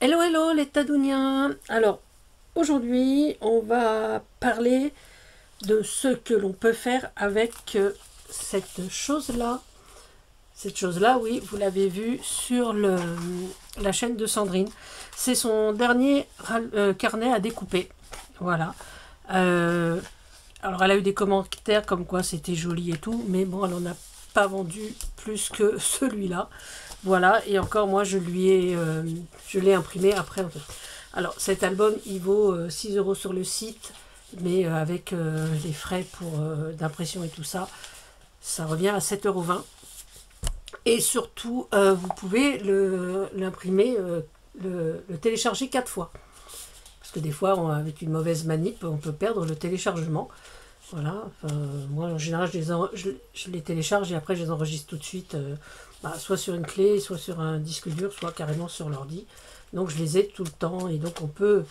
Hello hello les Tadouniens. Alors aujourd'hui on va parler de ce que l'on peut faire avec cette chose-là. Cette chose-là, oui, vous l'avez vu sur la chaîne de Sandrine. C'est son dernier carnet à découper. Voilà. Alors elle a eu des commentaires comme quoi c'était joli et tout, mais bon, elle n'en a pas vendu plus que celui-là. Voilà, et encore moi je l'ai imprimé après en fait. Alors cet album il vaut 6 € sur le site, mais avec les frais d'impression et tout ça, ça revient à 7,20 €. Et surtout, vous pouvez l'imprimer, le télécharger 4 fois. Parce que des fois, avec une mauvaise manip, on peut perdre le téléchargement. Voilà, enfin, moi en général je les télécharge et après je les enregistre tout de suite, soit sur une clé, soit sur un disque dur, soit carrément sur l'ordi. Donc je les ai tout le temps et donc on peut,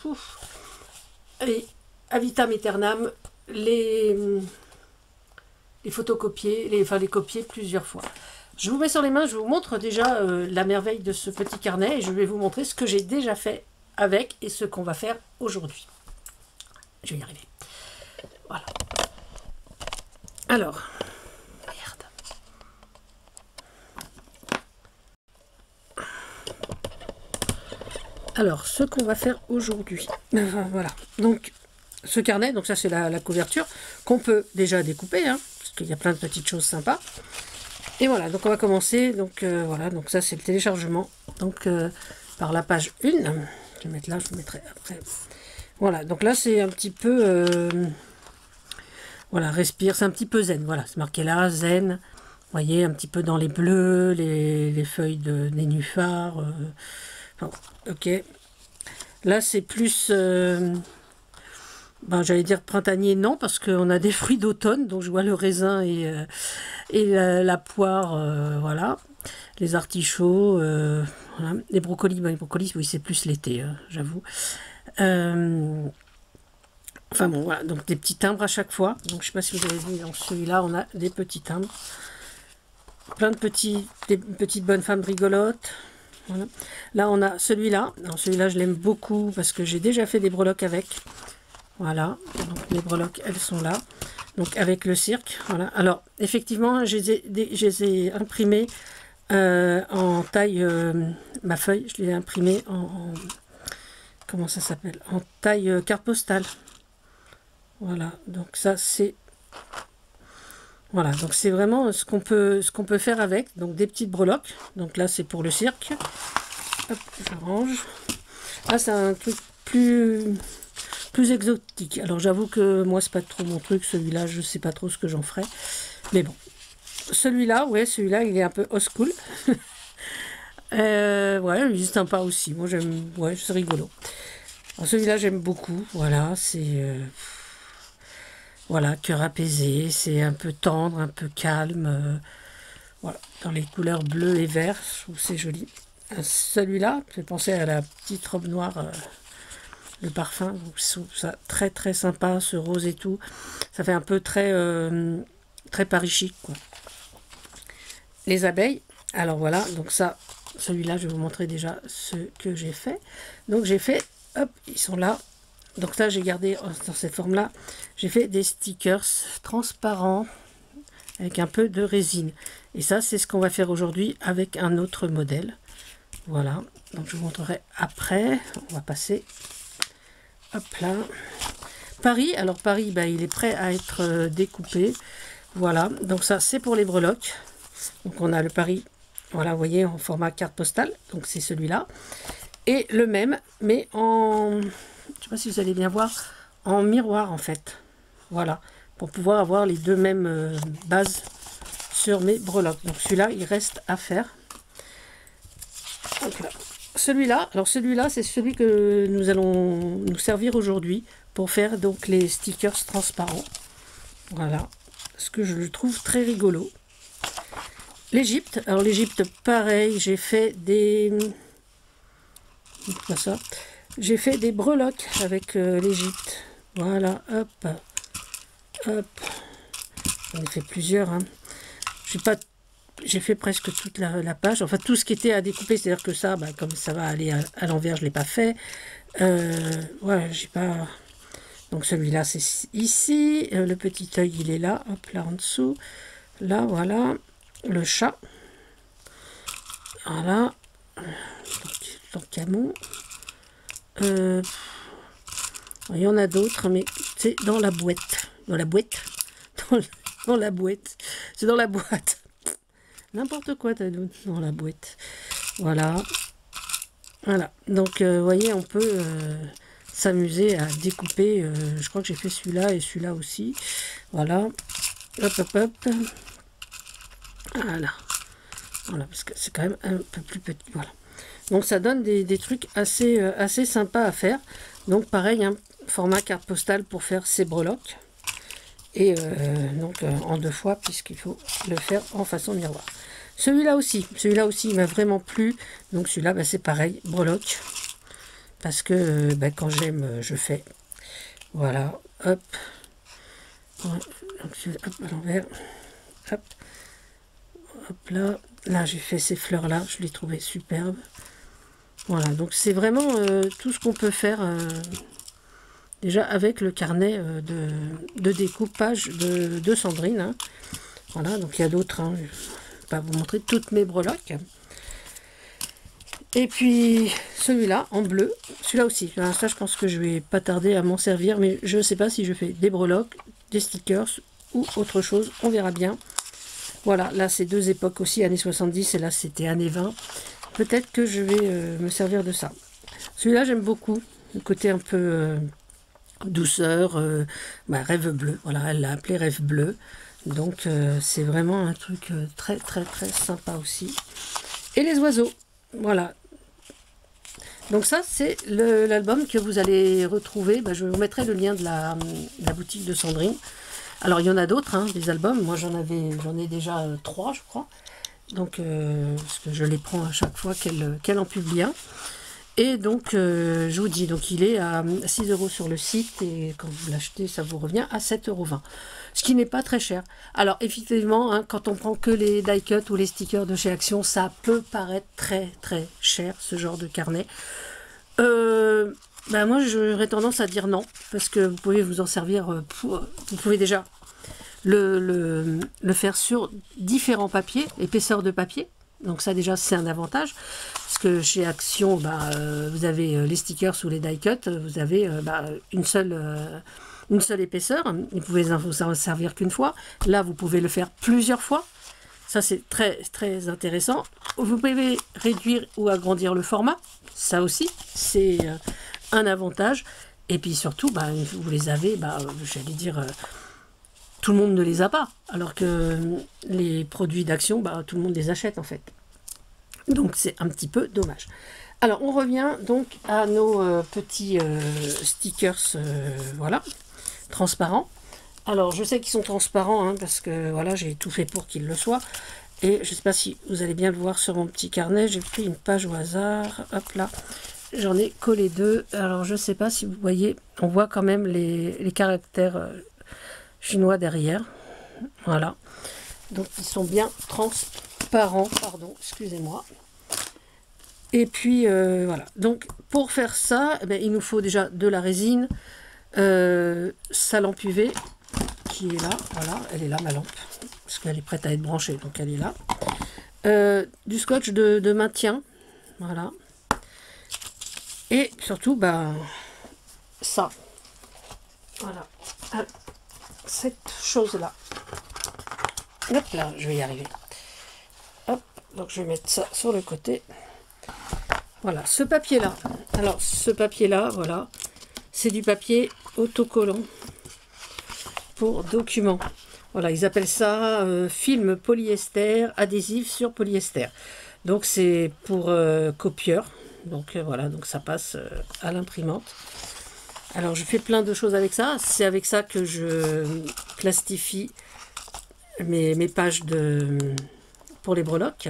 allez, à vitam aeternam, les photocopier, les copier plusieurs fois. Je vous mets sur les mains, je vous montre déjà la merveille de ce petit carnet et je vais vous montrer ce que j'ai déjà fait avec et ce qu'on va faire aujourd'hui. Je vais y arriver. Voilà. Alors, merde. Alors, ce qu'on va faire aujourd'hui. Voilà. Donc, ce carnet, donc ça c'est la couverture, qu'on peut déjà découper, hein, parce qu'il y a plein de petites choses sympas. Et voilà, donc on va commencer. Donc voilà, donc ça c'est le téléchargement. Donc par la page 1. Je vais mettre là, je vous mettrai après. Voilà, donc là c'est un petit peu... voilà, respire, c'est un petit peu zen. Voilà, c'est marqué là, zen. Vous voyez, un petit peu dans les bleus, les feuilles des nénuphars. Bon, ok. Là c'est plus... j'allais dire printanier, non, parce qu'on a des fruits d'automne, donc je vois le raisin et la poire, voilà, les artichauts, voilà. Les brocolis, les brocolis, oui, c'est plus l'été, j'avoue. Enfin bon, voilà, donc des petits timbres à chaque fois. Donc je sais pas si vous avez vu, dans celui-là, on a des petits timbres. Plein de des petites bonnes femmes rigolotes. Voilà. Là, on a celui-là. Celui-là, je l'aime beaucoup parce que j'ai déjà fait des breloques avec. Voilà, donc les breloques, elles sont là. Donc avec le cirque, voilà. Alors, effectivement, je les ai imprimées en taille, ma feuille, je l'ai imprimée en comment ça s'appelle? En taille carte postale. Voilà, donc ça c'est... Voilà, donc c'est vraiment ce qu'on peut faire avec. Donc des petites breloques. Donc là, c'est pour le cirque. Hop, je range. Là, c'est un truc plus exotique. Alors j'avoue que moi c'est pas trop mon truc, celui-là je sais pas trop ce que j'en ferai, mais bon, celui-là, ouais, celui-là il est un peu old school. Ouais, il est sympa aussi, moi j'aime, ouais, c'est rigolo. Alors celui-là j'aime beaucoup, voilà, c'est voilà, cœur apaisé, c'est un peu tendre, un peu calme, voilà, dans les couleurs bleu et vert, je trouve c'est joli. Celui-là, fait penser à la petite robe noire, le parfum, je trouve ça très très sympa, ce rose et tout. Ça fait un peu très, très Paris chic, quoi. Les abeilles, alors voilà, donc ça, celui-là, je vais vous montrer déjà ce que j'ai fait. Donc j'ai fait, hop, ils sont là. Donc là, j'ai gardé dans cette forme-là, j'ai fait des stickers transparents avec un peu de résine. Et ça, c'est ce qu'on va faire aujourd'hui avec un autre modèle. Voilà, donc je vous montrerai après. On va passer... Hop là. Paris, alors Paris, il est prêt à être découpé. Voilà, donc ça c'est pour les breloques. Donc on a le Paris, voilà, vous voyez, en format carte postale. Donc c'est celui-là. Et le même, mais en... Je sais pas si vous allez bien voir, en miroir en fait. Voilà, pour pouvoir avoir les deux mêmes bases sur mes breloques. Donc celui-là, il reste à faire. Donc là. Celui-là, alors celui-là, c'est celui que nous allons nous servir aujourd'hui pour faire donc les stickers transparents. Voilà, ce que je le trouve très rigolo. L'Égypte, alors l'Égypte, pareil, j'ai fait des... Pas ça. J'ai fait des breloques avec l'Égypte. Voilà, hop, hop. J'en ai fait plusieurs, hein. J'ai pas j'ai fait presque toute la page, enfin tout ce qui était à découper, c'est-à-dire que ça, bah, comme ça va aller à l'envers, je ne l'ai pas fait. Voilà, j'ai pas... Donc celui-là, c'est ici, le petit œil, il est là, hop, là en dessous, là, voilà, le chat, voilà, donc Camon. Il y en a d'autres, mais c'est dans la boîte, dans la boîte, dans la boîte, c'est dans la boîte. N'importe quoi, t'as dans la boîte. Voilà. Voilà. Donc, vous voyez, on peut s'amuser à découper. Je crois que j'ai fait celui-là et celui-là aussi. Voilà. Hop, hop, hop. Voilà. Voilà, parce que c'est quand même un peu plus petit. Voilà. Donc, ça donne des trucs assez sympas à faire. Donc, pareil, hein, format carte postale pour faire ces breloques. Et donc en 2 fois, puisqu'il faut le faire en façon miroir. Celui-là aussi, il m'a vraiment plu. Donc celui-là, bah, c'est pareil, breloque. Parce que bah, quand j'aime, je fais. Voilà, hop. Donc, hop, à l'envers. Hop. Hop là. Là, j'ai fait ces fleurs-là, je les trouvais superbes. Voilà, donc c'est vraiment tout ce qu'on peut faire... déjà avec le carnet de découpage de Sandrine. Hein. Voilà, donc il y a d'autres. Hein. Je ne vais pas vous montrer toutes mes breloques. Et puis celui-là en bleu. Celui-là aussi. Alors, ça, je pense que je vais pas tarder à m'en servir. Mais je ne sais pas si je fais des breloques, des stickers ou autre chose. On verra bien. Voilà, là c'est 2 époques aussi, années 70 et là c'était années 20. Peut-être que je vais me servir de ça. Celui-là j'aime beaucoup. Le côté un peu... douceur, bah, rêve bleu, voilà, elle l'a appelé rêve bleu, donc c'est vraiment un truc très sympa aussi. Et les oiseaux, voilà, donc ça c'est l'album que vous allez retrouver, bah, je vous mettrai le lien de la boutique de Sandrine. Alors il y en a d'autres, hein, des albums, moi j'en ai déjà 3 je crois, donc parce que je les prends à chaque fois qu'elle en publie un. Et donc, je vous dis, donc il est à 6 € sur le site et quand vous l'achetez, ça vous revient à 7,20 €. Ce qui n'est pas très cher. Alors, effectivement, hein, quand on prend que les die cut ou les stickers de chez Action, ça peut paraître très cher, ce genre de carnet. Ben moi, j'aurais tendance à dire non, parce que vous pouvez vous en servir, vous pouvez déjà le faire sur différents papiers, épaisseurs de papier. Donc ça déjà c'est un avantage, parce que chez Action, bah, vous avez les stickers ou les die cut, vous avez bah, une seule épaisseur, vous pouvez vous en servir qu'une fois. Là vous pouvez le faire plusieurs fois, ça c'est très intéressant. Vous pouvez réduire ou agrandir le format, ça aussi c'est un avantage. Et puis surtout, bah, vous les avez, bah, j'allais dire... tout le monde ne les a pas, alors que les produits d'Action, bah, tout le monde les achète en fait. Donc c'est un petit peu dommage. Alors on revient donc à nos petits stickers, voilà, transparents. Alors je sais qu'ils sont transparents, hein, parce que voilà, j'ai tout fait pour qu'ils le soient. Et je ne sais pas si vous allez bien le voir sur mon petit carnet, j'ai pris une page au hasard, hop là. J'en ai collé 2. Alors je ne sais pas si vous voyez, on voit quand même les caractères... chinois derrière, voilà, donc ils sont bien transparents, pardon, excusez-moi. Et puis voilà, donc pour faire ça, eh bien, il nous faut déjà de la résine, sa lampe UV qui est là, voilà, elle est là ma lampe, parce qu'elle est prête à être branchée, donc elle est là, du scotch de maintien, voilà, et surtout ben ça, voilà, cette chose là, hop là, je vais y arriver, hop, donc je vais mettre ça sur le côté. Voilà, ce papier là, alors ce papier là, voilà, c'est du papier autocollant pour documents. Voilà, ils appellent ça film polyester adhésif sur polyester. Donc c'est pour copieur. Donc voilà, donc ça passe à l'imprimante. Alors je fais plein de choses avec ça. C'est avec ça que je plastifie mes pages pour les breloques.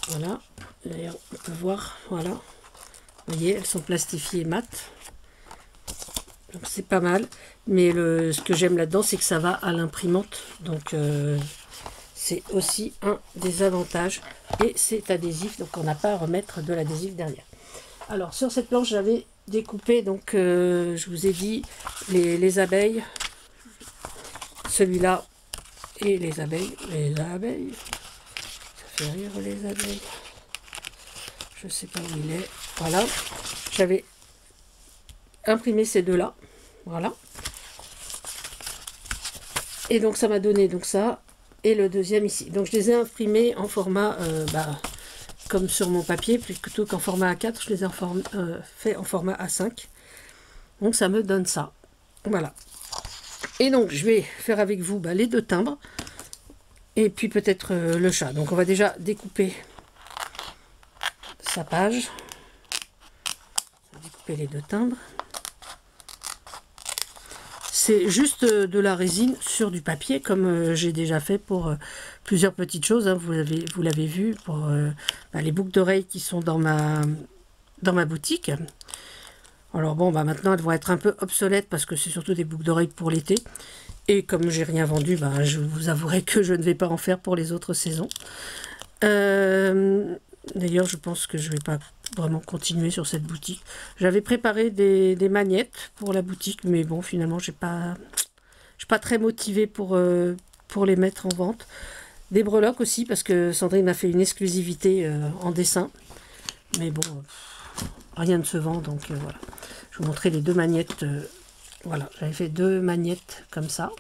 Voilà. D'ailleurs, on peut voir, voilà. Vous voyez, elles sont plastifiées mat. Donc c'est pas mal. Mais ce que j'aime là-dedans, c'est que ça va à l'imprimante. Donc C'est aussi un des avantages. Et c'est adhésif, donc on n'a pas à remettre de l'adhésif derrière. Alors sur cette planche, j'avais découpé, donc je vous ai dit, les abeilles. Celui-là et les abeilles. Les abeilles. Ça fait rire les abeilles. Je sais pas où il est. Voilà. J'avais imprimé ces deux-là. Voilà. Et donc ça m'a donné donc ça. Et le deuxième ici. Donc je les ai imprimés en format, comme sur mon papier, plutôt qu'en format A4, je les ai fait en format A5. Donc ça me donne ça. Voilà. Et donc je vais faire avec vous les deux timbres. Et puis peut-être le chat. Donc on va déjà découper sa page. On va découper les deux timbres. C'est juste de la résine sur du papier, comme j'ai déjà fait pour plusieurs petites choses. Hein. Vous l'avez vu pour les boucles d'oreilles qui sont dans ma boutique. Alors bon, maintenant elles vont être un peu obsolètes parce que c'est surtout des boucles d'oreilles pour l'été. Et comme j'ai rien vendu, je vous avouerai que je ne vais pas en faire pour les autres saisons. D'ailleurs, je pense que je ne vais pas vraiment continuer sur cette boutique. J'avais préparé des magnettes pour la boutique, mais bon, finalement, je ne suis pas très motivée pour les mettre en vente. Des breloques aussi, parce que Sandrine m'a fait une exclusivité en dessin. Mais bon, rien ne se vend, donc voilà. Je vais vous montrer les deux magnettes. Voilà, j'avais fait deux magnettes comme ça.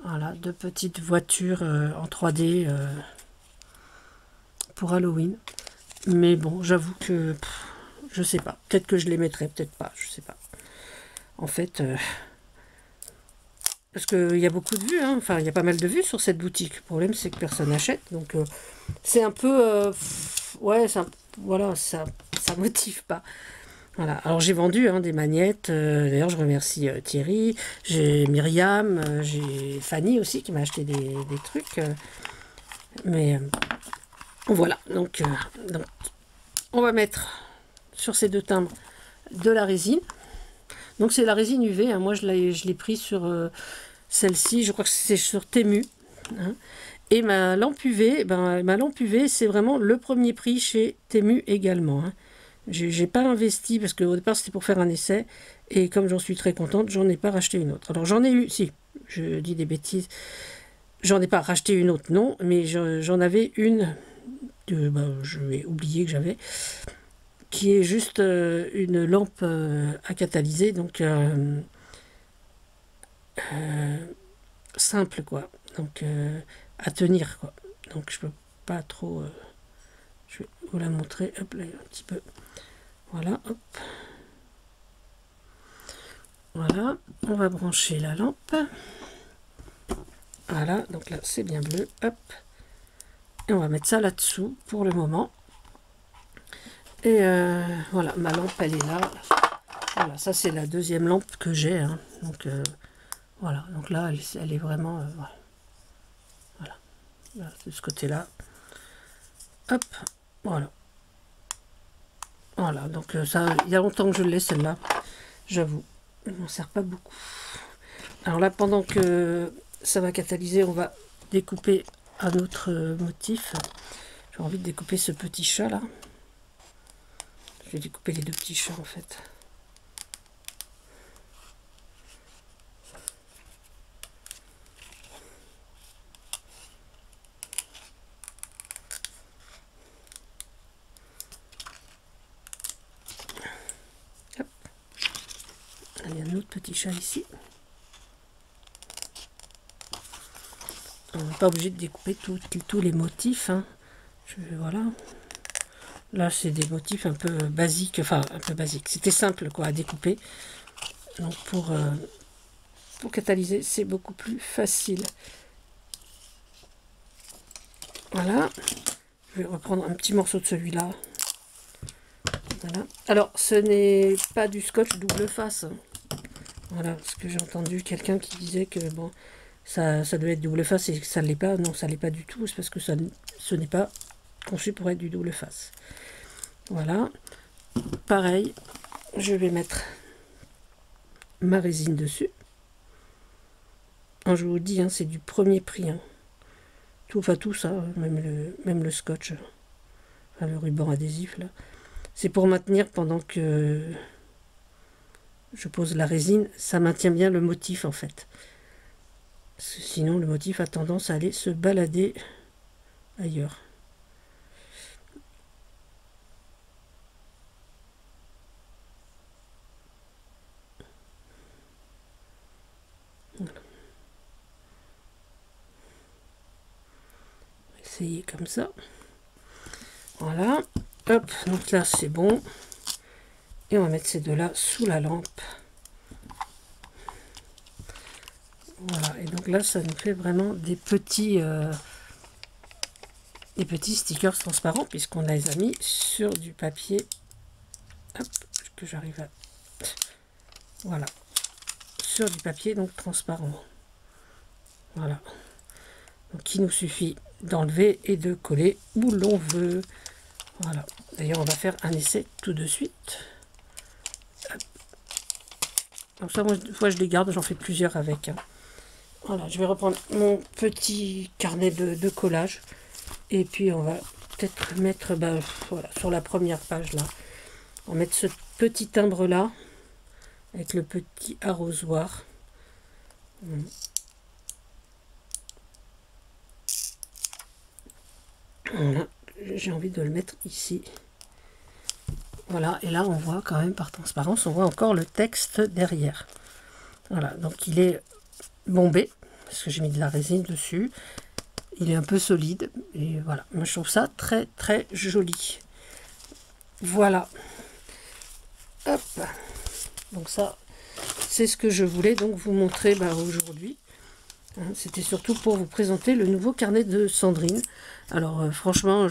Voilà, deux petites voitures en 3D pour Halloween. Mais bon, j'avoue que je sais pas. Peut-être que je les mettrai, peut-être pas, je sais pas. En fait, parce qu'il y a beaucoup de vues, hein. Enfin, il y a pas mal de vues sur cette boutique. Le problème, c'est que personne n'achète. Donc, c'est un peu... ouais, voilà, ça motive pas. Voilà, alors j'ai vendu des magnettes, d'ailleurs je remercie Thierry, j'ai Myriam, j'ai Fanny aussi qui m'a acheté des trucs, mais voilà, donc on va mettre sur ces deux timbres de la résine, donc c'est la résine UV, hein. Moi je l'ai pris sur celle-ci, je crois que c'est sur Temu, hein. Et ma lampe UV, c'est vraiment le premier prix chez Temu également, hein. J'ai pas investi parce qu'au départ c'était pour faire un essai et comme j'en suis très contente, j'en ai pas racheté une autre. Alors j'en ai eu, si, je dis des bêtises, j'en ai pas racheté une autre, non, mais j'en avais une, je vais oublier que j'avais, qui est juste une lampe à catalyser, donc simple quoi, donc à tenir quoi. Donc je peux pas trop, je vais vous la montrer, hop là, un petit peu. Voilà, hop. Voilà, on va brancher la lampe. Voilà, donc là c'est bien bleu, hop. Et on va mettre ça là-dessous pour le moment. Et voilà, ma lampe elle est là. Voilà, ça c'est la deuxième lampe que j'ai, hein. Donc voilà, donc là elle est vraiment... voilà, voilà, de ce côté-là. Hop, voilà. Voilà, donc ça, il y a longtemps que je l'ai celle-là, j'avoue. Elle ne m'en sert pas beaucoup. Alors là, pendant que ça va catalyser, on va découper un autre motif. J'ai envie de découper ce petit chat là. Je vais découper les deux petits chats en fait. Hop. Il y a un autre petit chat ici. On n'est pas obligé de découper tous les motifs, hein. Voilà. Là, c'est des motifs un peu basiques, enfin un peu basiques. C'était simple quoi à découper. Donc pour catalyser, c'est beaucoup plus facile. Voilà. Je vais reprendre un petit morceau de celui-là. Voilà. Alors, ce n'est pas du scotch double face. Voilà, parce que j'ai entendu quelqu'un qui disait que bon, ça devait être double face et que ça ne l'est pas. Non, ça ne l'est pas du tout. C'est parce que ce n'est pas conçu pour être du double face. Voilà. Pareil, je vais mettre ma résine dessus. Alors, je vous dis, hein, c'est du premier prix, hein. tout, enfin tout ça, même le scotch, enfin, le ruban adhésif là. C'est pour maintenir pendant que je pose la résine, ça maintient bien le motif en fait. Parce que sinon le motif a tendance à aller se balader ailleurs. Voilà. Essayer comme ça. Voilà. Hop, donc là c'est bon. Et on va mettre ces deux-là sous la lampe. Voilà, et donc là ça nous fait vraiment des petits stickers transparents puisqu'on les a mis sur du papier. Hop, que j'arrive à... Voilà. Sur du papier donc transparent. Voilà. Donc il nous suffit d'enlever et de coller où l'on veut. Voilà. D'ailleurs on va faire un essai tout de suite. Hop. Donc ça, moi, des fois je les garde, j'en fais plusieurs avec. Hein. Voilà, je vais reprendre mon petit carnet de collage. Et puis on va peut-être mettre voilà, sur la première page là. On va mettre ce petit timbre là. Avec le petit arrosoir. Voilà, j'ai envie de le mettre ici. Voilà, et là on voit quand même par transparence, on voit encore le texte derrière. Voilà, donc il est bombé, parce que j'ai mis de la résine dessus. Il est un peu solide, et voilà. Moi je trouve ça très très joli. Voilà. Hop. Donc ça, c'est ce que je voulais donc vous montrer aujourd'hui. C'était surtout pour vous présenter le nouveau carnet de Sandrine. Alors franchement,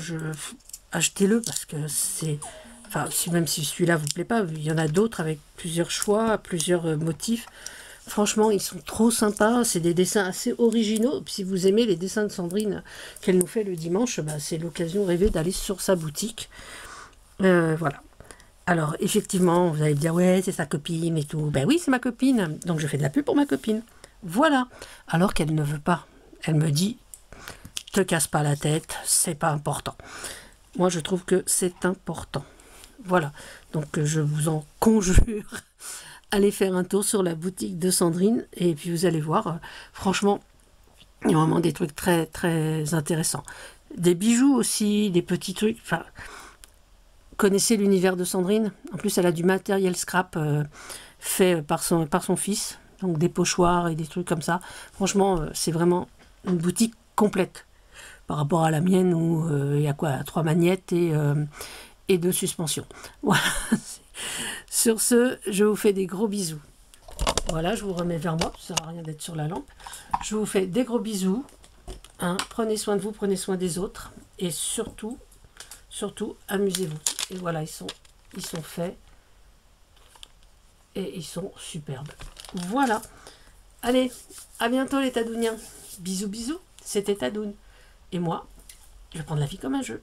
achetez-le parce que c'est... Enfin, même si celui-là vous plaît pas, il y en a d'autres avec plusieurs choix, plusieurs motifs. Franchement, ils sont trop sympas. C'est des dessins assez originaux. Si vous aimez les dessins de Sandrine qu'elle nous fait le dimanche, c'est l'occasion rêvée d'aller sur sa boutique. Voilà. Alors, effectivement, vous allez me dire, ouais, c'est sa copine et tout. Ben oui, c'est ma copine. Donc, je fais de la pub pour ma copine. Voilà. Alors qu'elle ne veut pas. Elle me dit, te casse pas la tête, c'est pas important. Moi, je trouve que c'est important. Voilà. Donc, je vous en conjure. Allez faire un tour sur la boutique de Sandrine. Et puis, vous allez voir, franchement, il y a vraiment des trucs très, très intéressants. Des bijoux aussi, des petits trucs. Enfin... Connaissez l'univers de Sandrine. En plus, elle a du matériel scrap fait par son fils. Donc des pochoirs et des trucs comme ça. Franchement, c'est vraiment une boutique complète. Par rapport à la mienne où il y a quoi, 3 magnettes et 2 suspensions. Voilà. Sur ce, je vous fais des gros bisous. Voilà, je vous remets vers moi. Ça ne sert à rien d'être sur la lampe. Je vous fais des gros bisous. Hein, prenez soin de vous, prenez soin des autres. Et surtout, amusez-vous. Et voilà, ils sont faits. Et ils sont superbes. Voilà. Allez, à bientôt les Tadouniens. Bisous, bisous. C'était Tadoun. Et moi, je vais prendre la vie comme un jeu.